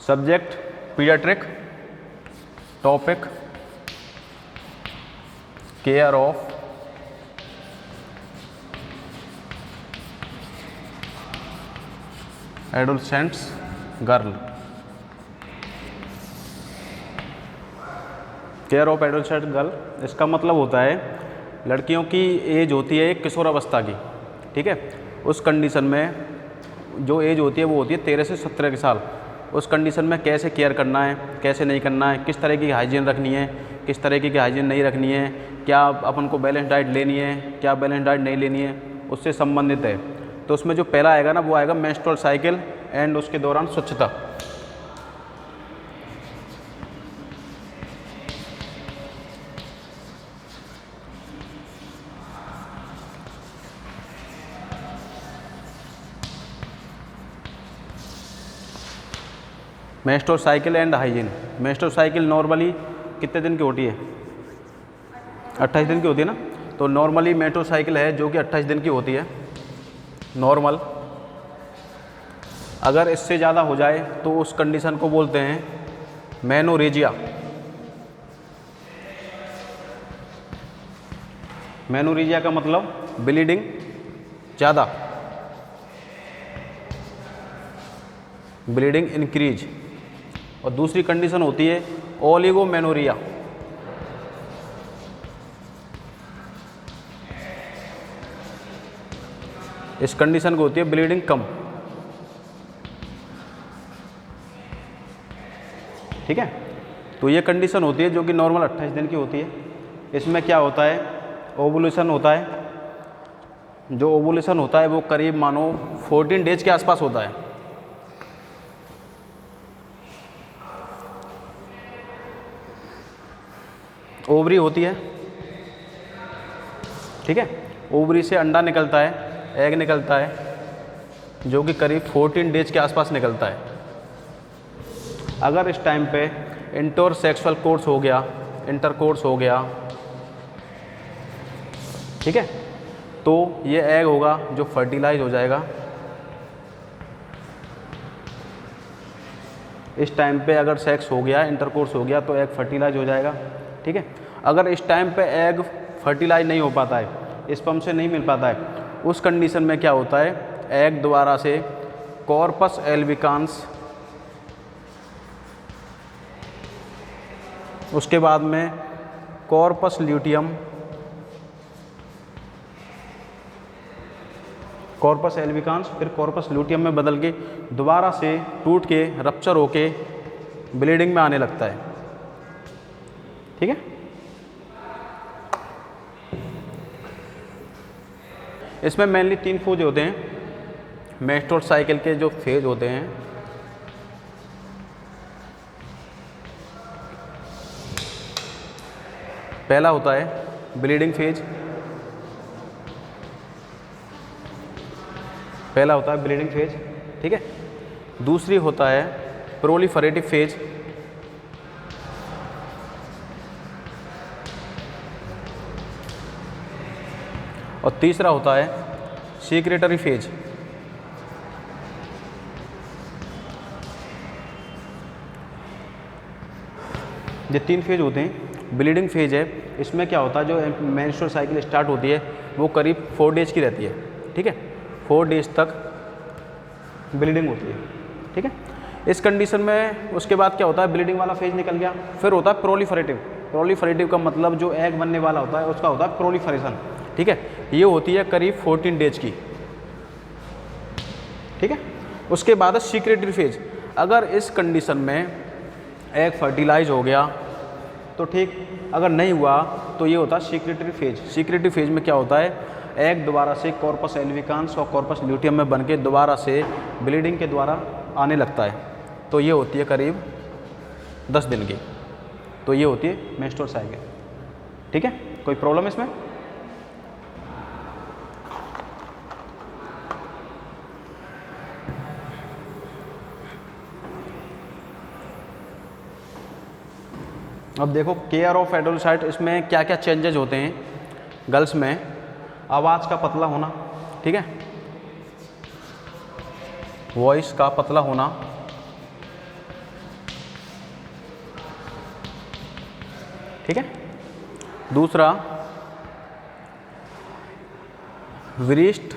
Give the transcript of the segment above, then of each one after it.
Subject paediatric, topic care of adolescents girl, care of adolescent girl. इसका मतलब होता है लड़कियों की एज होती है एक किशोरावस्था की, ठीक है। उस कंडीशन में जो एज होती है वो होती है 13 से 17 के साल। उस कंडीशन में कैसे केयर करना है, कैसे नहीं करना है, किस तरह की हाइजीन रखनी है, किस तरह की हाइजीन नहीं रखनी है, क्या अपन को बैलेंस डाइट लेनी है, क्या बैलेंस डाइट नहीं लेनी है, उससे संबंधित है। तो उसमें जो पहला आएगा ना वो आएगा मेंस्ट्रुअल साइकिल एंड उसके दौरान स्वच्छता। Menstrual cycle and hygiene. Menstrual cycle normally कितने दिन की होती है? 28 दिन की होती है ना। तो नॉर्मली मेंस्ट्रुअल साइकिल है जो कि 28 दिन की होती है नॉर्मल। अगर इससे ज़्यादा हो जाए तो उस कंडीशन को बोलते हैं मेनोरेजिया। मेनोरेजिया का मतलब ब्लीडिंग ज़्यादा, ब्लीडिंग इंक्रीज। और दूसरी कंडीशन होती है ओलिगोमेनोरिया। इस कंडीशन को होती है ब्लीडिंग कम, ठीक है। तो ये कंडीशन होती है जो कि नॉर्मल 28 दिन की होती है। इसमें क्या होता है, ओवुलेशन होता है। जो ओवुलेशन होता है वो करीब मानो 14 डेज के आसपास होता है। ओवरी होती है, ठीक है। ओवरी से अंडा निकलता है, एग निकलता है, जो कि करीब 14 डेज के आसपास निकलता है। अगर इस टाइम पे इंटरसेक्सुअल कोर्स हो गया, इंटरकोर्स हो गया, ठीक है, तो ये एग होगा जो फर्टिलाइज हो जाएगा। इस टाइम पे अगर सेक्स हो गया, इंटरकोर्स हो गया, तो एग फर्टिलाइज हो जाएगा, ठीक है। अगर इस टाइम पे एग फर्टिलाइज नहीं हो पाता है, स्पर्म से नहीं मिल पाता है, उस कंडीशन में क्या होता है, एग दोबारा से कॉर्पस एल्बिकांस, उसके बाद में कॉर्पस ल्यूटियम, कॉर्पस एल्बिकांस, फिर कॉर्पस ल्यूटियम में बदल के दोबारा से टूट के रप्चर होके ब्लीडिंग में आने लगता है, ठीक है। इसमें मेनली 3 फेज होते हैं मेंस्ट्रुअल साइकिल के। जो फेज होते हैं, पहला होता है ब्लीडिंग फेज, पहला होता है ब्लीडिंग फेज, ठीक है। दूसरी होता है प्रोलिफरेटिव फेज, और तीसरा होता है सीक्रेटरी फेज। ये 3 फेज होते हैं। ब्लीडिंग फेज है, इसमें क्या होता है, जो मेंस्ट्रुअल साइकिल स्टार्ट होती है वो करीब 4 डेज की रहती है, ठीक है। 4 डेज तक ब्लीडिंग होती है, ठीक है। इस कंडीशन में उसके बाद क्या होता है, ब्लीडिंग वाला फेज निकल गया, फिर होता है प्रोलिफरेटिव। प्रोलिफरेटिव का मतलब जो एग बनने वाला होता है उसका होता है प्रोलिफरेशन, ठीक है। ये होती है करीब 14 डेज की, ठीक है। उसके बाद है सीक्रेटरी फेज। अगर इस कंडीशन में एग फर्टिलाइज हो गया तो ठीक, अगर नहीं हुआ तो ये होता है सीक्रेटरी फेज। सीक्रेटरी फेज में क्या होता है, एग दोबारा से कॉर्पस एल्बिकांस और कॉर्पस ल्यूटियम में बन के दोबारा से ब्लीडिंग के द्वारा आने लगता है। तो ये होती है करीब 10 दिन की। तो ये होती है मेंस्ट्रुअल साइकिल, ठीक है। कोई प्रॉब्लम इसमें? अब देखो केयर ऑफ एडोलसेंट, इसमें क्या क्या चेंजेज होते हैं गर्ल्स में। आवाज़ का पतला होना, ठीक है, वॉइस का पतला होना, ठीक है। दूसरा, व्रिस्ट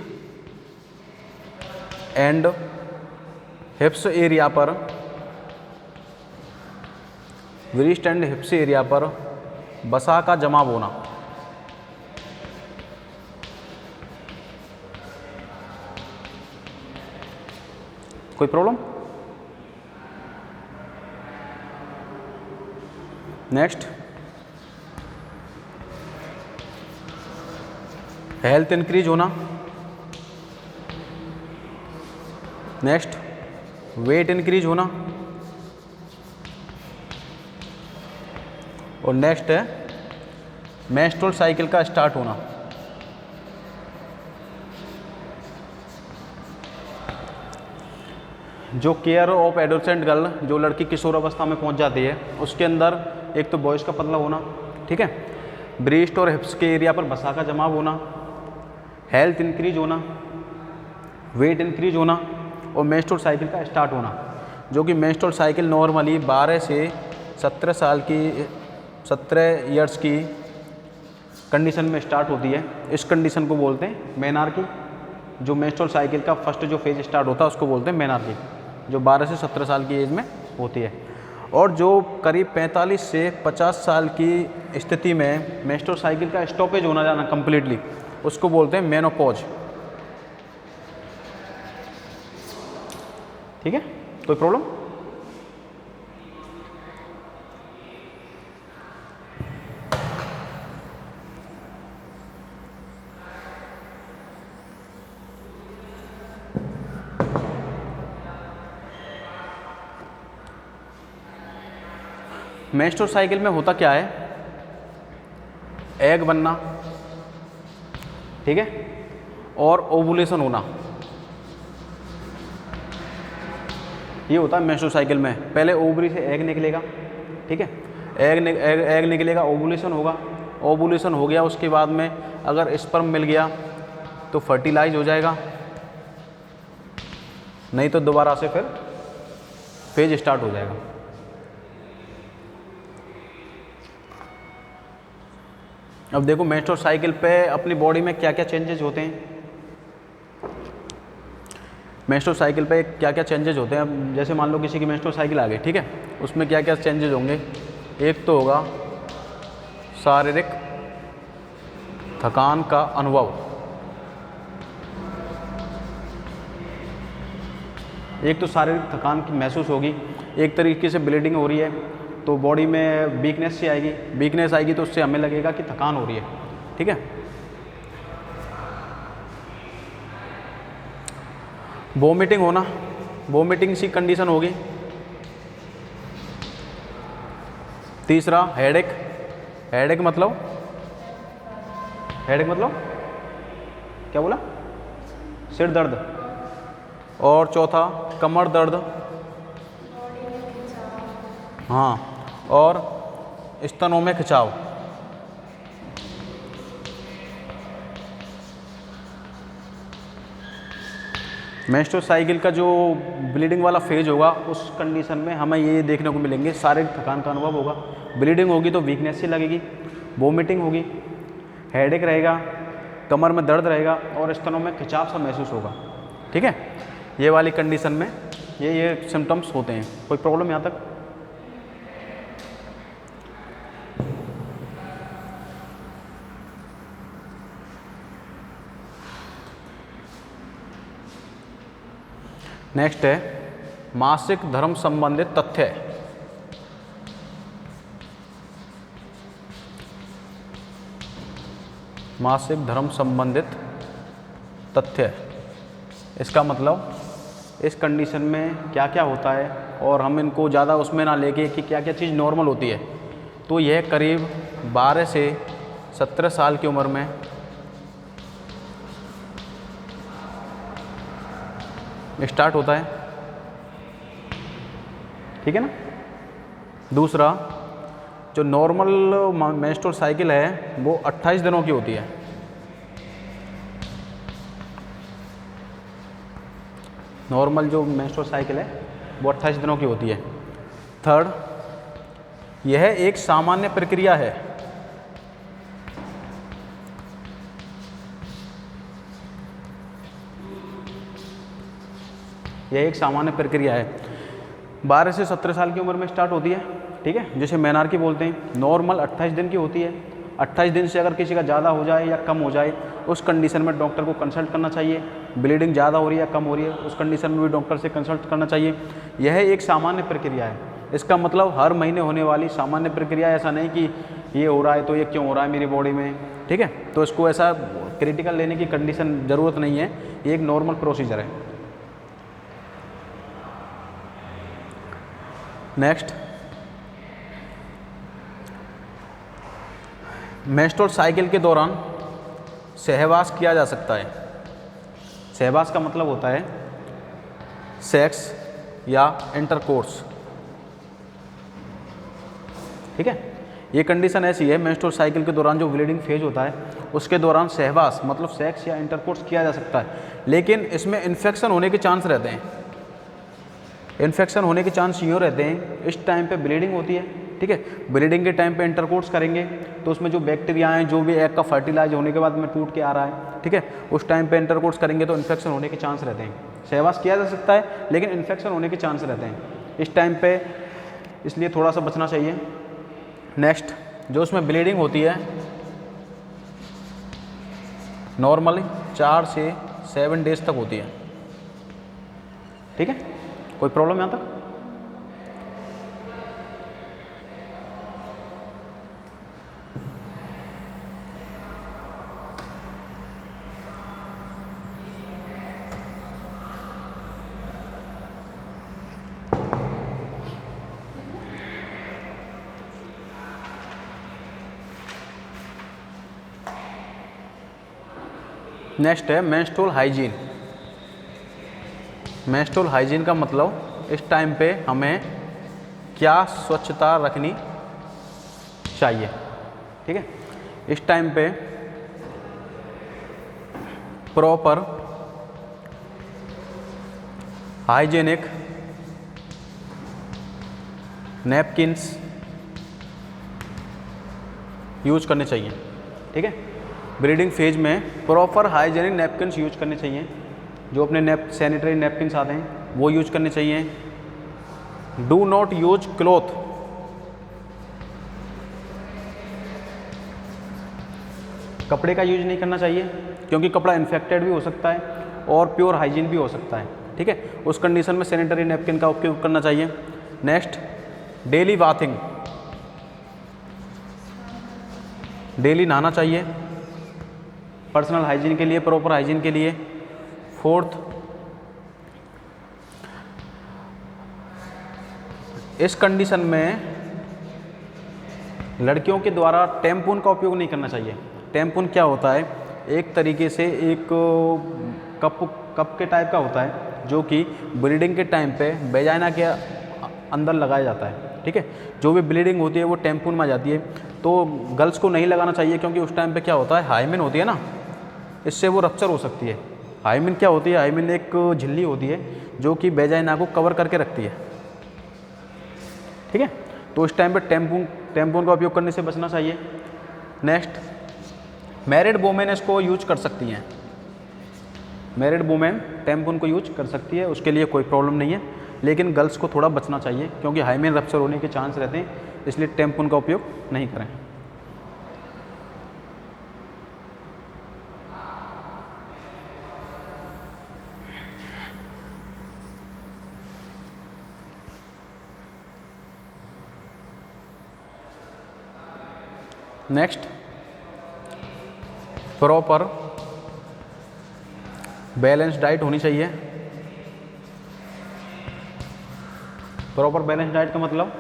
एंड हिप्स एरिया पर, व्रिस्ट एंड हिप्स एरिया पर वसा का जमाव होना। कोई प्रॉब्लम? नेक्स्ट, हेल्थ इंक्रीज होना। नेक्स्ट, वेट इंक्रीज होना। और नेक्स्ट है मेंस्ट्रुअल साइकिल का स्टार्ट होना। जो केयर ऑफ एडोलेसेंट गर्ल, जो लड़की किशोर अवस्था में पहुंच जाती है, उसके अंदर एक तो बॉयज़ का पतला होना, ठीक है, ब्रेस्ट और हिप्स के एरिया पर वसा का जमाव होना, हेल्थ इंक्रीज होना, वेट इंक्रीज होना और मेंस्ट्रुअल साइकिल का स्टार्ट होना। जो कि मेंस्ट्रुअल साइकिल नॉर्मली 12 से 17 साल की 17 ईयर्स की कंडीशन में स्टार्ट होती है। इस कंडीशन को बोलते हैं मेनार्की। जो मेंस्ट्रुअल साइकिल का फर्स्ट जो फेज स्टार्ट होता है उसको बोलते हैं मेनार्की, जो 12 से 17 साल की एज में होती है। और जो करीब 45 से 50 साल की स्थिति में मेंस्ट्रुअल साइकिल का स्टॉपेज होना जाना कंप्लीटली, उसको बोलते हैं मेनोपॉज। ठीक है, कोई प्रॉब्लम? मेंस्ट्रुअल साइकिल में होता क्या है, एग बनना, ठीक है, और ओवुलेशन होना, ये होता है मेंस्ट्रुअल साइकिल में। पहले ओवरी से एग निकलेगा, ठीक है, एग निकलेगा, ओवुलेशन होगा, ओवुलेशन हो गया, उसके बाद में अगर स्पर्म मिल गया तो फर्टिलाइज हो जाएगा, नहीं तो दोबारा से फिर फेज स्टार्ट हो जाएगा। अब देखो मेंस्ट्रुअल साइकिल पे अपनी बॉडी में क्या क्या चेंजेस होते हैं। मेंस्ट्रुअल साइकिल पे क्या क्या चेंजेस होते हैं। अब जैसे मान लो किसी की मेंस्ट्रुअल साइकिल आ गई, ठीक है, उसमें क्या क्या चेंजेस होंगे। एक तो होगा शारीरिक थकान का अनुभव, एक तो शारीरिक थकान की महसूस होगी, एक तरीके से ब्लीडिंग हो रही है तो बॉडी में वीकनेस सी आएगी, वीकनेस आएगी तो उससे हमें लगेगा कि थकान हो रही है, ठीक है। वोमिटिंग होना, वोमिटिंग सी कंडीशन होगी। तीसरा हेडेक, हेडेक मतलब क्या बोला, सिर दर्द। और चौथा कमर दर्द, हाँ, और स्तनों में खिंचाव। मेंस्ट्रुअल साइकिल का जो ब्लीडिंग वाला फेज होगा उस कंडीशन में हमें ये देखने को मिलेंगे, शारीरिक थकान का अनुभव होगा, ब्लीडिंग होगी तो वीकनेस सी लगेगी, वोमिटिंग होगी, हेडेक रहेगा, कमर में दर्द रहेगा और स्तनों में खिंचाव सा महसूस होगा, ठीक है। ये वाली कंडीशन में ये सिम्टम्स होते हैं। कोई प्रॉब्लम यहाँ तक? नेक्स्ट है मासिक धर्म संबंधित तथ्य। मासिक धर्म संबंधित तथ्य, इसका मतलब इस कंडीशन में क्या क्या होता है और हम इनको ज़्यादा उसमें ना लेके कि क्या क्या चीज़ नॉर्मल होती है। तो यह करीब 12 से 17 साल की उम्र में स्टार्ट होता है, ठीक है ना। दूसरा, जो नॉर्मल मेंस्ट्रुअल साइकिल है वो 28 दिनों की होती है। नॉर्मल जो मेंस्ट्रुअल साइकिल है वो 28 दिनों की होती है। थर्ड, यह एक सामान्य प्रक्रिया है। यह एक सामान्य प्रक्रिया है। 12 से 17 साल की उम्र में स्टार्ट होती है, ठीक है, जिसे मेनार्की बोलते हैं। नॉर्मल 28 दिन की होती है। 28 दिन से अगर किसी का ज़्यादा हो जाए या कम हो जाए, उस कंडीशन में डॉक्टर को कंसल्ट करना चाहिए। ब्लीडिंग ज़्यादा हो रही है या कम हो रही है, उस कंडीशन में भी डॉक्टर से कंसल्ट करना चाहिए। यह एक सामान्य प्रक्रिया है। इसका मतलब हर महीने होने वाली सामान्य प्रक्रिया, ऐसा नहीं कि ये हो रहा है तो ये क्यों हो रहा है मेरी बॉडी में, ठीक है। तो इसको ऐसा क्रिटिकल लेने की कंडीशन ज़रूरत नहीं है, ये एक नॉर्मल प्रोसीजर है। नेक्स्ट, मेंस्ट्रुअल साइकिल के दौरान सहवास किया जा सकता है। सहवास का मतलब होता है सेक्स या इंटरकोर्स, ठीक है। ये कंडीशन ऐसी है, मेंस्ट्रुअल साइकिल के दौरान जो ब्लीडिंग फेज होता है उसके दौरान सहवास मतलब सेक्स या इंटरकोर्स किया जा सकता है, लेकिन इसमें इन्फेक्शन होने के चांस रहते हैं। इन्फेक्शन होने के चांस यूँ रहते हैं, इस टाइम पे ब्लीडिंग होती है, ठीक है। ब्लीडिंग के टाइम पे इंटरकोर्स करेंगे तो उसमें जो बैक्टीरिया हैं, जो भी एग का फर्टिलाइज होने के बाद में टूट के आ रहा है, ठीक है, उस टाइम पे इंटरकोर्स करेंगे तो इन्फेक्शन होने के चांस रहते हैं। सहवास किया जा सकता है लेकिन इन्फेक्शन होने के चांस रहते हैं इस टाइम पे, इसलिए थोड़ा सा बचना चाहिए। नेक्स्ट, जो उसमें ब्लीडिंग होती है नॉर्मली 4 से 7 डेज तक होती है, ठीक है। कोई प्रॉब्लम यहाँ तक? नेक्स्ट है मेंस्ट्रुअल हाइजीन। मेंस्ट्रुअल हाइजीन का मतलब इस टाइम पे हमें क्या स्वच्छता रखनी चाहिए, ठीक है। इस टाइम पे प्रॉपर हाइजीनिक नैपकिन्स यूज करने चाहिए, ठीक है। ब्लीडिंग फेज में प्रॉपर हाइजीनिक नैपकिन्स यूज करने चाहिए। जो अपने सैनिटरी नैपकिन्स आते हैं वो यूज करने चाहिए। डू नॉट यूज क्लॉथ, कपड़े का यूज नहीं करना चाहिए क्योंकि कपड़ा इन्फेक्टेड भी हो सकता है और प्योर हाइजीन भी हो सकता है, ठीक है। उस कंडीशन में सैनिटरी नैपकिन का उपयोग करना चाहिए। नेक्स्ट, डेली बाथिंग, डेली नहाना चाहिए पर्सनल हाइजीन के लिए, प्रॉपर हाइजीन के लिए। फोर्थ, इस कंडीशन में लड़कियों के द्वारा टैम्पून का उपयोग नहीं करना चाहिए। टैम्पून क्या होता है? एक तरीके से एक कप के टाइप का होता है जो कि ब्लीडिंग के टाइम पे वेजाइना के अंदर लगाया जाता है, ठीक है। जो भी ब्लीडिंग होती है वो टैम्पून में आ जाती है, तो गर्ल्स को नहीं लगाना चाहिए क्योंकि उस टाइम पे क्या होता है, हाइमेन होती है ना, इससे वो रप्चर हो सकती है। हाइमेन क्या होती है? हाइमेन एक झिल्ली होती है जो कि वेजाइना को कवर करके रखती है, ठीक है। तो इस टाइम पे टैम्पून का उपयोग करने से बचना चाहिए। नेक्स्ट, मैरिड वुमेन इसको यूज कर सकती हैं। मैरिड वुमेन टैम्पून को यूज कर सकती है, उसके लिए कोई प्रॉब्लम नहीं है, लेकिन गर्ल्स को थोड़ा बचना चाहिए क्योंकि हाइमेन रप्चर होने के चांस रहते हैं, इसलिए टैम्पून का उपयोग नहीं करें। नेक्स्ट, प्रॉपर बैलेंस डाइट होनी चाहिए। प्रॉपर बैलेंस डाइट का मतलब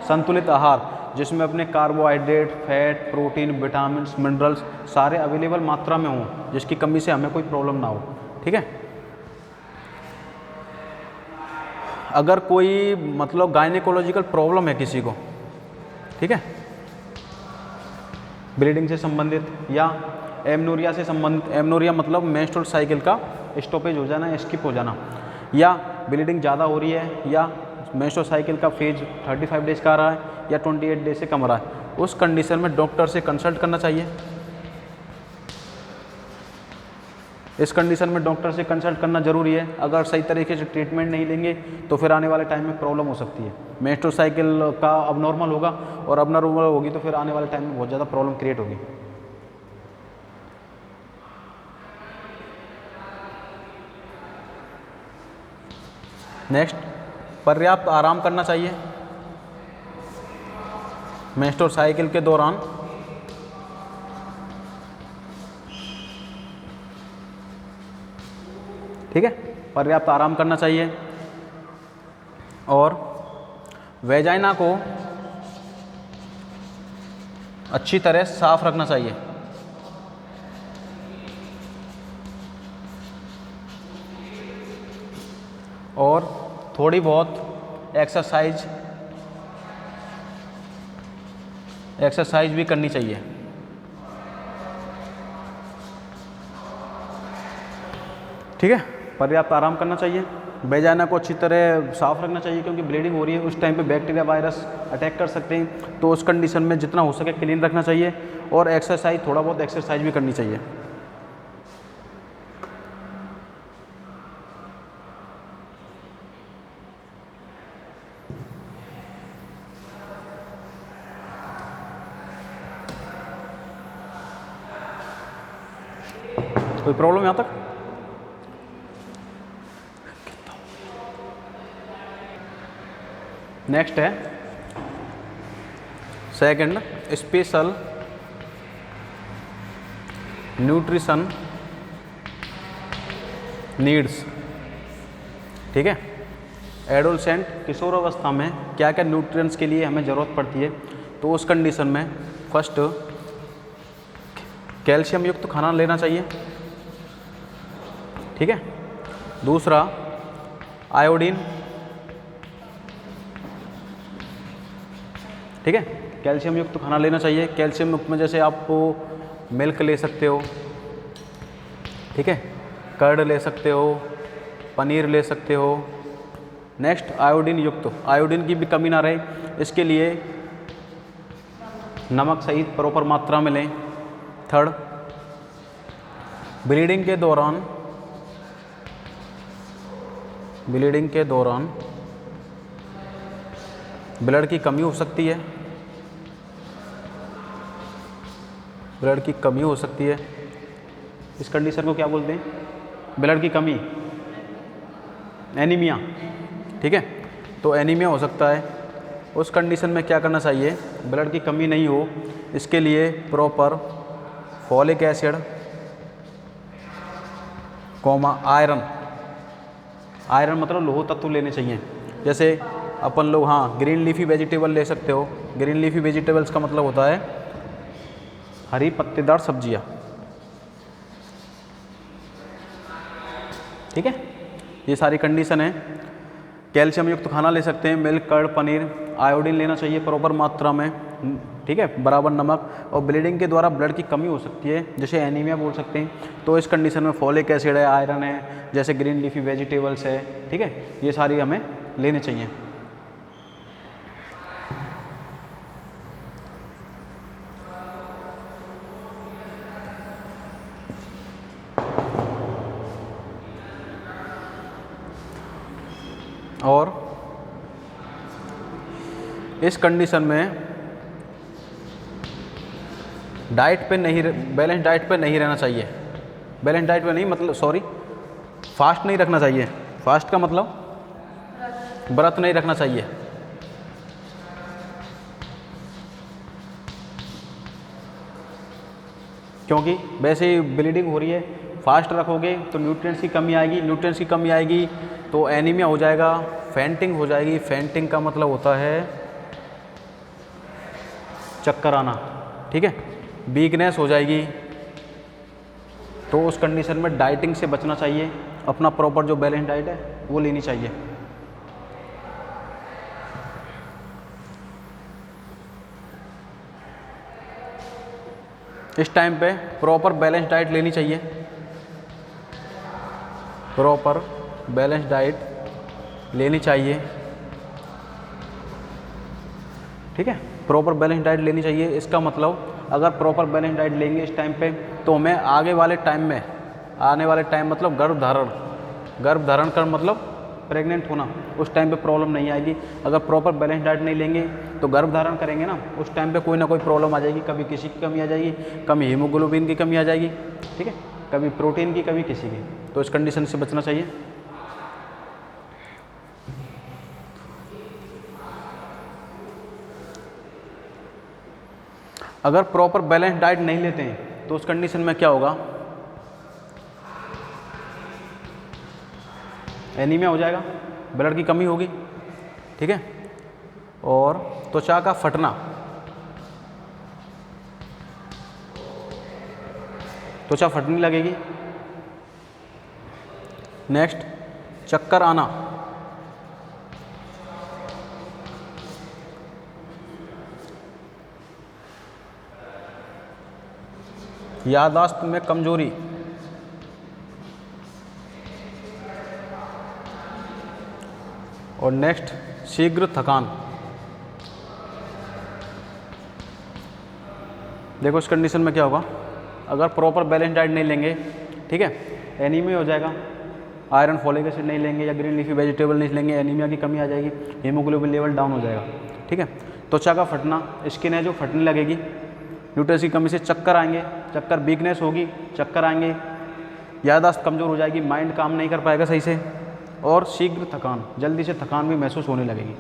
संतुलित आहार जिसमें अपने carbohydrate, fat, protein, vitamins, minerals सारे अवेलेबल मात्रा में हों, जिसकी कमी से हमें कोई प्रॉब्लम ना हो, ठीक है। अगर कोई मतलब गायनेकोलॉजिकल प्रॉब्लम है किसी को, ठीक है, ब्लीडिंग से संबंधित या एमनोरिया से संबंधित, एमनोरिया मतलब मेंस्ट्रुअल साइकिल का स्टॉपेज हो जाना, स्किप हो जाना, या ब्लीडिंग ज़्यादा हो रही है या मेंस्ट्रुअल साइकिल का फेज 35 डेज़ का आ रहा है या 28 डेज से कम आ रहा है, उस कंडीशन में डॉक्टर से कंसल्ट करना चाहिए। इस कंडीशन में डॉक्टर से कंसल्ट करना ज़रूरी है। अगर सही तरीके से ट्रीटमेंट नहीं लेंगे तो फिर आने वाले टाइम में प्रॉब्लम हो सकती है। मेंस्ट्रुअल साइकिल का अब नॉर्मल होगा और अब नॉर्मल होगी तो फिर आने वाले टाइम में बहुत ज़्यादा प्रॉब्लम क्रिएट होगी। नेक्स्ट, पर्याप्त आराम करना चाहिए मेंस्ट्रुअल साइकिल के दौरान। ठीक है, पर्याप्त आराम करना चाहिए और वेजाइना को अच्छी तरह साफ रखना चाहिए। और थोड़ी बहुत एक्सरसाइज भी करनी चाहिए। ठीक है, पर्याप्त आराम करना चाहिए, वेजाइना को अच्छी तरह साफ़ रखना चाहिए क्योंकि ब्लीडिंग हो रही है, उस टाइम पे बैक्टीरिया वायरस अटैक कर सकते हैं। तो उस कंडीशन में जितना हो सके क्लीन रखना चाहिए और एक्सरसाइज, थोड़ा बहुत एक्सरसाइज भी करनी चाहिए। कोई प्रॉब्लम यहाँ तक? नेक्स्ट है सेकंड, स्पेशल न्यूट्रिशन नीड्स। ठीक है, एडोलसेंट किशोरावस्था में क्या क्या न्यूट्रिएंट्स के लिए हमें ज़रूरत पड़ती है। तो उस कंडीशन में फर्स्ट, कैल्शियम युक्त खाना लेना चाहिए। ठीक है, दूसरा आयोडीन। ठीक है, कैल्शियम युक्त खाना लेना चाहिए। कैल्शियम युक्त में जैसे आप मिल्क ले सकते हो, ठीक है, कर्ड ले सकते हो, पनीर ले सकते हो। नेक्स्ट, आयोडीन युक्त, आयोडीन की भी कमी ना रहे इसके लिए नमक सहित प्रॉपर मात्रा में लें। थर्ड, ब्लीडिंग के दौरान ब्लड की कमी हो सकती है, ब्लड की कमी हो सकती है। इस कंडीशन को क्या बोलते हैं? ब्लड की कमी, एनीमिया। ठीक है, तो एनीमिया हो सकता है। उस कंडीशन में क्या करना चाहिए? ब्लड की कमी नहीं हो इसके लिए proper folic acid, iron, iron मतलब लोह तत्व लेने चाहिए। जैसे अपन लोग, हाँ, ग्रीन लीफी वेजिटेबल ले सकते हो। ग्रीन लीफी वेजिटेबल्स का मतलब होता है हरी पत्तेदार सब्जियाँ। ठीक है, ये सारी कंडीशन है। कैल्शियम युक्त खाना ले सकते हैं, मिल्क, कर्ड, पनीर। आयोडीन लेना चाहिए प्रॉपर मात्रा में, ठीक है, बराबर नमक। और ब्लीडिंग के द्वारा ब्लड की कमी हो सकती है, जैसे एनीमिया बोल सकते हैं। तो इस कंडीशन में फॉलिक एसिड है, आयरन है, जैसे ग्रीन लीफी वेजिटेबल्स है। ठीक है, ये सारी हमें लेनी चाहिए। और इस कंडीशन में डाइट पे नहीं, बैलेंस डाइट पे नहीं रहना चाहिए। बैलेंस डाइट पे नहीं मतलब, सॉरी, फास्ट नहीं रखना चाहिए। फास्ट का मतलब व्रत नहीं रखना चाहिए। क्योंकि वैसे ही ब्लीडिंग हो रही है, फास्ट रखोगे तो न्यूट्रिएंट्स की कमी आएगी, न्यूट्रिएंट्स की कमी आएगी तो एनीमिया हो जाएगा, फेंटिंग हो जाएगी। फेंटिंग का मतलब होता है चक्कर आना। ठीक है, वीकनेस हो जाएगी। तो उस कंडीशन में डाइटिंग से बचना चाहिए। अपना प्रॉपर जो बैलेंस डाइट है वो लेनी चाहिए। इस टाइम पे प्रॉपर बैलेंस डाइट लेनी चाहिए। प्रॉपर बैलेंस डाइट लेनी चाहिए। ठीक है। प्रॉपर बैलेंस डाइट लेनी चाहिए, इसका मतलब अगर प्रॉपर बैलेंस डाइट लेंगे इस टाइम पे तो हमें आगे वाले टाइम में, आने वाले टाइम मतलब गर्भ धारण कर मतलब प्रेग्नेंट होना, उस टाइम पे प्रॉब्लम नहीं आएगी। अगर प्रॉपर बैलेंस डाइट नहीं लेंगे तो गर्भ धारण करेंगे ना, उस टाइम पे कोई ना कोई प्रॉब्लम आ जाएगी, कभी किसी की कमी आ जाएगी, कभी हीमोग्लोबिन की कमी आ जाएगी, ठीक है, कभी प्रोटीन की कमी किसी की, तो इस कंडीशन से बचना चाहिए। अगर प्रॉपर बैलेंस डाइट नहीं लेते हैं तो उस कंडीशन में क्या होगा, एनीमिया हो जाएगा, ब्लड की कमी होगी, ठीक है, और त्वचा का फटना, त्वचा फटने लगेगी। नेक्स्ट, चक्कर आना, याददाश्त में कमजोरी, और नेक्स्ट शीघ्र थकान। देखो इस कंडीशन में क्या होगा, अगर प्रॉपर बैलेंस डाइट नहीं लेंगे, ठीक है, एनीमिया हो जाएगा, आयरन फॉलिक एसिड नहीं लेंगे या ग्रीन लीफी वेजिटेबल नहीं लेंगे, एनीमिया की कमी आ जाएगी, हीमोग्लोबिन लेवल डाउन हो जाएगा, ठीक है। त्वचा का फटना, स्किन है जो फटने लगेगी, न्यूट्रिएंट्स की कमी से चक्कर आएंगे, चक्कर वीकनेस होगी, चक्कर आएंगे, याददाश्त कमज़ोर हो जाएगी, माइंड काम नहीं कर पाएगा सही से, और शीघ्र थकान, जल्दी से थकान भी महसूस होने लगेगी।